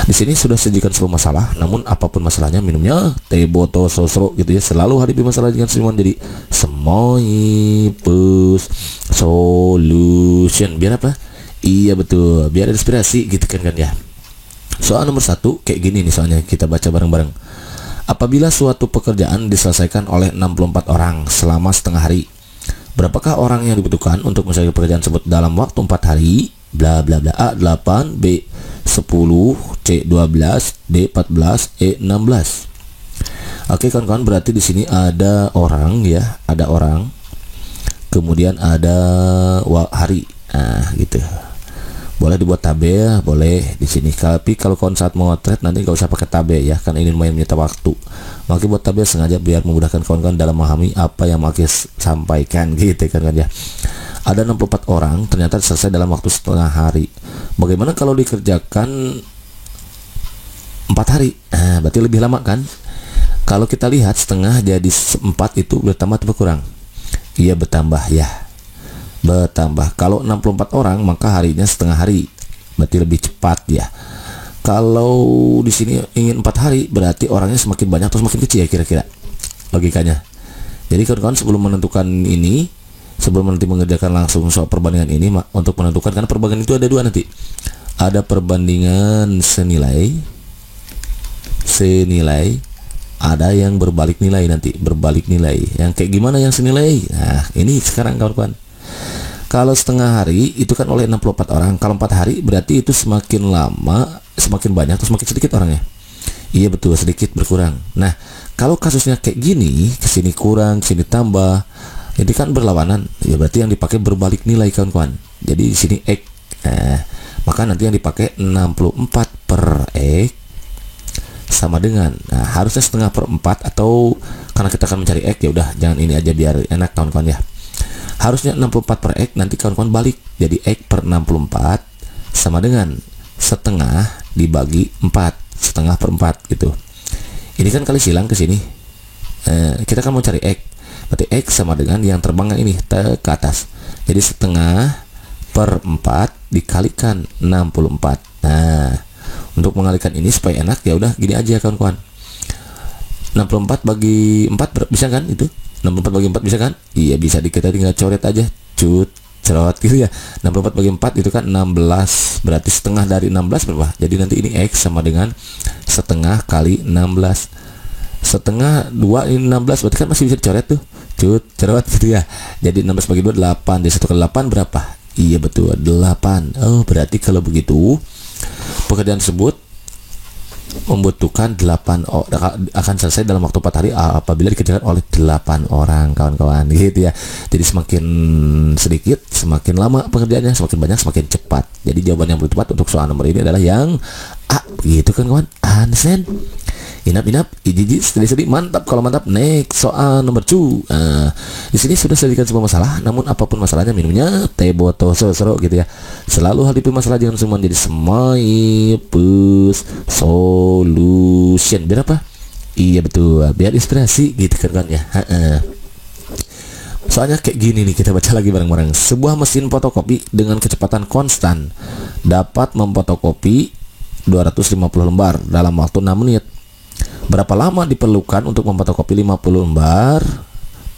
Di sini sudah sajikan sebuah masalah, namun apapun masalahnya minumnya teh botol sosro gitu ya. Selalu hadapi masalah dengan senyuman. Jadi Semoipus solution. Biar apa? Iya betul, biar inspirasi gitu kan ya. Soal nomor 1 kayak gini nih, soalnya kita baca bareng-bareng. Apabila suatu pekerjaan diselesaikan oleh 64 orang selama setengah hari, berapakah orang yang dibutuhkan untuk menyelesaikan pekerjaan tersebut dalam waktu 4 hari? Bla bla bla. A 8, B 10, C 12, D 14, E 16. Oke kawan-kawan, berarti di sini ada orang ya, ada orang. Kemudian ada hari. Nah, gitu. Boleh dibuat tabel, boleh di sini. Tapi kalau kawan saat mau trade nanti nggak usah pakai tabel ya, kan ini lumayan menyita waktu. Maka buat tabel sengaja biar memudahkan kawan-kawan dalam memahami apa yang Maki sampaikan gitu kan ya. Ada 64 orang ternyata selesai dalam waktu setengah hari. Bagaimana kalau dikerjakan 4 hari? Nah, berarti lebih lama kan? Kalau kita lihat setengah jadi 4 itu bertambah atau berkurang? Iya bertambah ya. Bertambah. Kalau 64 orang maka harinya setengah hari. Berarti lebih cepat ya. Kalau di sini ingin 4 hari berarti orangnya semakin banyak atau semakin kecil ya kira-kira logikanya. Jadi kawan-kawan sebelum menentukan ini, sebelum nanti mengerjakan langsung soal perbandingan ini, untuk menentukan, karena perbandingan itu ada dua nanti. Ada perbandingan senilai, ada yang berbalik nilai nanti, berbalik nilai. Yang kayak gimana yang senilai? Nah, ini sekarang kawan-kawan. Kalau setengah hari itu kan oleh 64 orang. Kalau 4 hari berarti itu semakin lama, semakin banyak atau semakin sedikit orangnya? Iya betul, sedikit berkurang. Nah, kalau kasusnya kayak gini, kesini kurang, kesini tambah, ini kan berlawanan. Ya berarti yang dipakai berbalik nilai kawan-kawan. Jadi di sini X. Maka nanti yang dipakai 64 per X sama dengan, harusnya setengah per 4, atau karena kita akan mencari X ya udah jangan ini aja biar enak kawan-kawan ya. Harusnya 64 per X, nanti kawan-kawan balik jadi X per 64 sama dengan setengah dibagi 4, setengah per 4 gitu. Ini kan kali silang ke sini. Kita kan mau cari X, berarti X sama dengan yang terbang ini ke atas. Jadi setengah per 4 dikalikan 64. Nah, untuk mengalihkan ini supaya enak ya udah gini aja kawan-kawan. 64 bagi 4 bisa kan itu? 64 bagi 4 bisa kan? Iya bisa, kita tinggal coret aja. Cerot gitu ya. 64 bagi 4 itu kan 16. Berarti setengah dari 16 berapa? Jadi nanti ini X sama dengan setengah kali 16. Setengah 2 ini 16, berarti kan masih bisa dicoret tuh. Cerot gitu ya. Jadi 16 bagi 2 8. Jadi 1 kali 8 berapa? Iya betul 8. Oh berarti kalau begitu pekerjaan tersebut membutuhkan 8 akan selesai dalam waktu 4 hari apabila dikerjakan oleh 8 orang kawan-kawan gitu ya. Jadi semakin sedikit semakin lama pekerjaannya, semakin banyak semakin cepat. Jadi jawaban yang paling tepat untuk soal nomor ini adalah yang A, gitu kan kawan. Ansen inap ijiji sedih mantap. Kalau mantap, next soal nomor 2. Di sini sudah sajikan sebuah masalah, namun apapun masalahnya minumnya teh botol sosro gitu ya. Selalu hadapi masalah jangan semua jadi Semoipus solution. Biar apa? Iya betul, biar inspirasi gitu kan ya. Soalnya kayak gini nih, kita baca lagi bareng-bareng. Sebuah mesin fotokopi dengan kecepatan konstan dapat memfotokopi 250 lembar dalam waktu 6 menit. Berapa lama diperlukan untuk memfotokopi 50 lembar?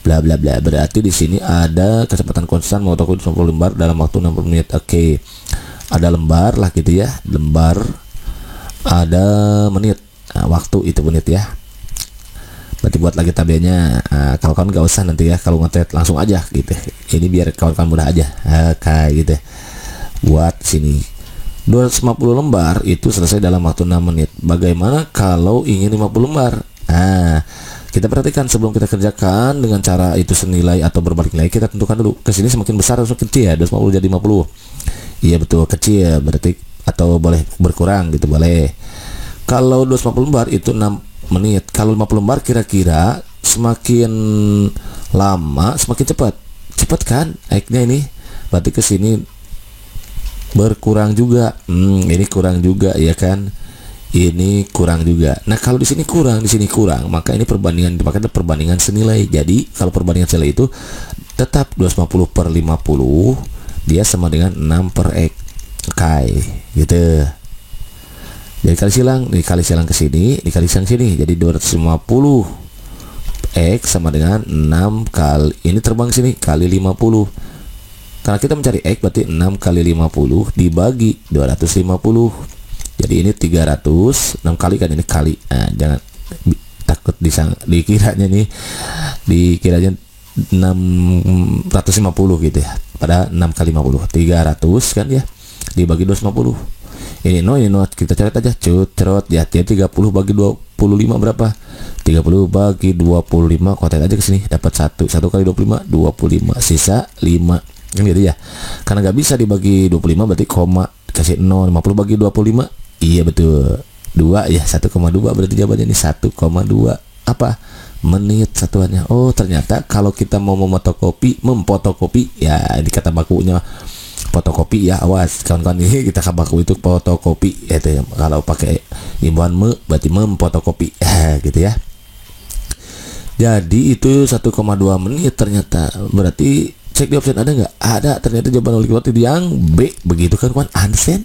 Bla bla bla. Berarti di sini ada kecepatan konstan memfotokopi 50 lembar dalam waktu 60 menit. Oke. Ada lembar lah gitu ya. Lembar. Ada menit. Nah, waktu itu menit ya. Berarti buat lagi tabelnya. Kalau kawan gak usah nanti ya, kalau ngetet langsung aja gitu. Ini biar kawan-kawan mudah aja. Kayak gitu. Buat sini 250 lembar itu selesai dalam waktu 6 menit. Bagaimana kalau ingin 50 lembar? Kita perhatikan sebelum kita kerjakan dengan cara itu senilai atau berbalik nilai, kita tentukan dulu. Kesini semakin besar atau kecil ya, 250 jadi 50. Iya betul, kecil berarti, atau boleh berkurang gitu, boleh. Kalau 250 lembar itu 6 menit. Kalau 50 lembar kira-kira semakin lama semakin cepat. Cepat kan? X-nya ini. Berarti kesini berkurang juga. Ini kurang juga ya kan? Ini kurang juga. Nah, kalau di sini kurang, di sini kurang, maka ini perbandingan dipakai perbandingan senilai. Jadi, kalau perbandingan senilai itu tetap 250 per 50 dia sama dengan 6 per X. Oke, gitu. Jadi dikali silang ke sini, dikali silang sini, jadi 250 X sama dengan 6 kali, ini terbang sini kali 50. Karena kita mencari X berarti 6 kali 50 dibagi 250. Jadi ini 300, 6 kali kan ini kali. Nah, jangan takut dikiranya nih, dikiranya 650 gitu ya. Pada 6 kali 50, 300 kan ya, dibagi 250. Ini kita coret aja, cerot ya. 30 bagi 25 berapa? 30 bagi 25, kotek aja ke sini, dapat 1 kali 25, 25, sisa 5 kan gitu ya. Karena nggak bisa dibagi 25 berarti koma, kasih 0. 50 bagi 25, iya betul 2 ya, 1,2 berarti jawabannya ini 1,2 apa? Menit satuannya. Oh, ternyata kalau kita mau memfotokopi ya, di kata bakunya fotokopi ya, awas kawan-kawan, ini kita baku itu fotokopi itu ya. Kalau pakai imbuhan berarti memfotokopi gitu ya. Jadi itu 1,2 menit ternyata. Berarti cek di option ada nggak? Ada, ternyata jawaban oleh waktu yang B. Begitu kan kawan, understand?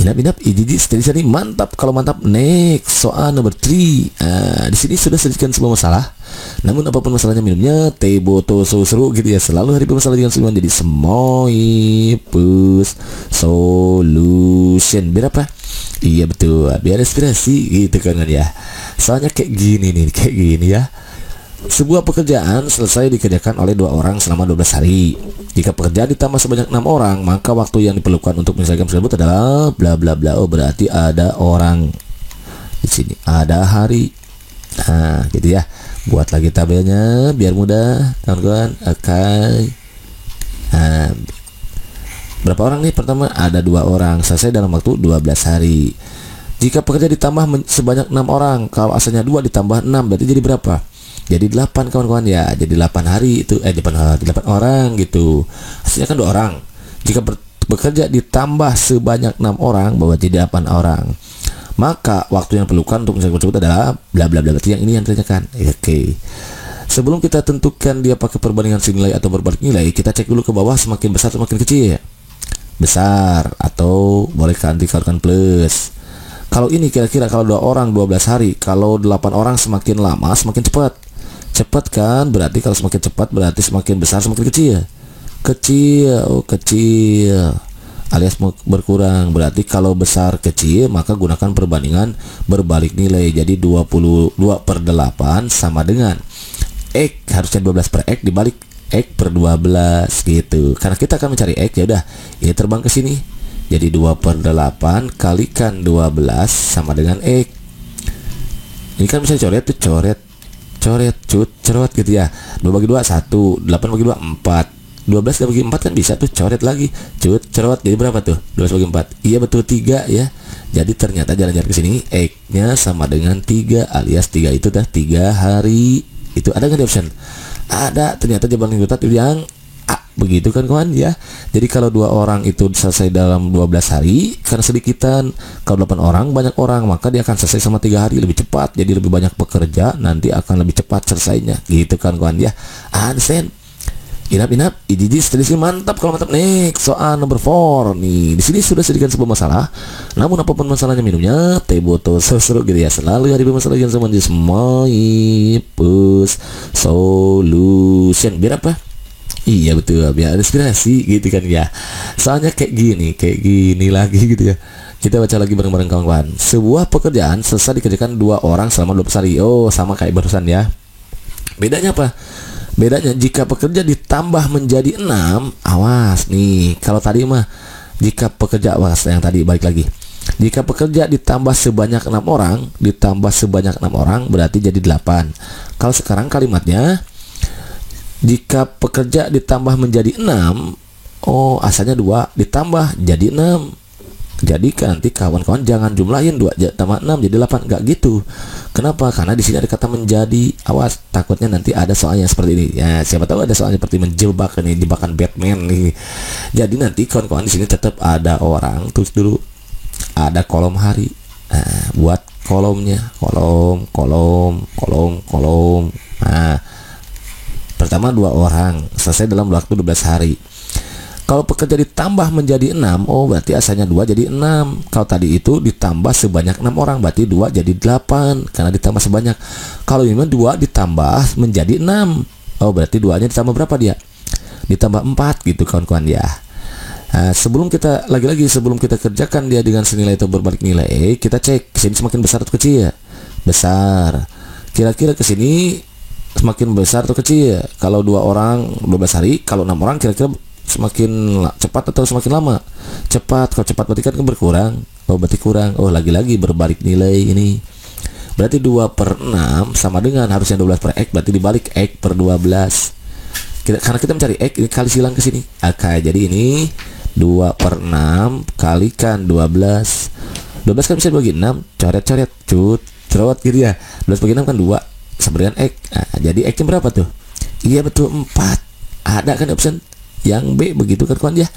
Inap ijiji steady mantap. Kalau mantap, next soal nomor 3. Di sini sudah sajikan sebuah masalah. Namun apapun masalahnya, minumnya teh botol seru gitu ya. Selalu hari bermasalah dengan semuanya, jadi Semoipus solution. Biar apa? Iya betul, biar inspirasi gitu kan ya. Soalnya kayak gini ya. Sebuah pekerjaan selesai dikerjakan oleh 2 orang selama 12 hari. Jika pekerjaan ditambah sebanyak 6 orang, maka waktu yang diperlukan untuk menyelesaikan tersebut adalah bla bla bla. Oh, berarti ada orang di sini, ada hari. Nah, gitu ya. Buat lagi tabelnya biar mudah, kawan-kawan. Oke. Nah, berapa orang nih? Pertama ada 2 orang, selesai dalam waktu 12 hari. Jika pekerja ditambah sebanyak 6 orang, kalau asalnya 2 ditambah 6 berarti jadi berapa? Jadi 8 kawan-kawan ya. Jadi 8 hari itu 8 orang gitu. Hasilnya kan 2 orang. Jika bekerja ditambah sebanyak 6 orang berarti jadi 8 orang. Maka waktu yang diperlukan untuk menyelesaikan tersebut adalah bla bla bla. Berarti yang ini yang ditanyakan. Oke. Sebelum kita tentukan dia pakai perbandingan nilai atau berbalik nilai, kita cek dulu ke bawah, semakin besar semakin kecil ya. Besar atau boleh dikalikan plus. Kalau ini kira-kira kalau 2 orang 12 hari, kalau 8 orang semakin lama semakin cepat. Cepat kan, berarti kalau semakin cepat berarti semakin besar semakin kecil. Kecil alias berkurang. Berarti kalau besar kecil maka gunakan perbandingan berbalik nilai. Jadi 22/8 sama dengan X, harusnya 12 per X dibalik X per 12 gitu. Karena kita akan mencari X, ya udah ini terbang ke sini. Jadi 2/8 kalikan 12 sama dengan X. Ini kan bisa coret tuh, cerot gitu ya. 2 bagi 2 1, 8 bagi 2 4, 12 bagi 4 kan bisa tuh coret lagi, cerot. Jadi berapa tuh? 12 bagi 4. Iya betul 3 ya. Jadi ternyata jalan-jalan ke sini X-nya sama dengan 3 alias 3 itu dah 3 hari. Itu ada nggak di option? Ada. Ternyata jawaban yang A. Begitu kan kawan ya. Jadi kalau 2 orang itu selesai dalam 12 hari, karena sedikitan. Kalau 8 orang banyak orang, maka dia akan selesai sama 3 hari, lebih cepat. Jadi lebih banyak pekerja, nanti akan lebih cepat selesainya. Gitu kan kawan ya. Understand? Inap ijiji selisih mantap. Kalau mantap, next soal nomor 4 nih. Di sini sudah sedikitan sebuah masalah. Namun apapun masalahnya, minumnya teh botol seru gitu ya. Selalu hari bermasalah yang sama di Semoipus solution. Biar apa? Iya betul, biar inspirasi gitu kan ya. Soalnya kayak gini lagi gitu ya. Kita baca lagi bareng-bareng kawan-kawan. Sebuah pekerjaan selesai dikerjakan 2 orang selama 12 hari. Oh, sama kayak barusan ya. Bedanya apa? Bedanya jika pekerja ditambah menjadi 6, awas nih. Kalau tadi mah jika pekerja, awas yang tadi balik lagi. Jika pekerja ditambah sebanyak 6 orang berarti jadi 8. Kalau sekarang kalimatnya jika pekerja ditambah menjadi 6, oh asalnya 2 ditambah jadi 6. Jadi nanti kawan-kawan jangan jumlahin 2 tambah 6 jadi 8, enggak gitu. Kenapa? Karena di sini ada kata menjadi. Awas, takutnya nanti ada soalnya seperti ini. Ya, siapa tahu ada soalnya seperti menjebak nih, jebakan Batman nih. Jadi nanti kawan-kawan di sini tetap ada orang, terus dulu ada kolom hari. Nah, buat kolomnya, kolom. Nah, pertama 2 orang selesai dalam waktu 12 hari. Kalau pekerja ditambah menjadi 6, oh berarti asalnya 2 jadi 6. Kalau tadi itu ditambah sebanyak 6 orang, berarti 2 jadi 8 karena ditambah sebanyak. Kalau ini 2 ditambah menjadi 6, oh berarti 2-nya ditambah berapa dia? Ditambah 4 gitu kawan-kawan ya. Nah, sebelum kita kerjakan dia dengan senilai atau berbalik nilai, kita cek sini semakin besar atau kecil ya? Besar. Kira-kira ke sini semakin besar atau kecil ya? Kalau 2 orang 12 hari, kalau 6 orang kira-kira semakin cepat atau semakin lama? Cepat. Kalau cepat berarti kan berkurang. Oh berarti kurang. Oh lagi-lagi berbalik nilai ini. Berarti 2/6 sama dengan harusnya 12 per X, berarti dibalik X per 12. Karena kita mencari X, ini kali silang ke sini. Oke, jadi ini 2/6 kalikan 12. 12 kan bisa dibagi 6, coret-coret, cerewet gitu ya. 12 bagi 6 kan 2 sama dengan X. Nah, jadi X-nya berapa tuh? Iya betul 4. Ada kan option yang B begitu kan kawan ya.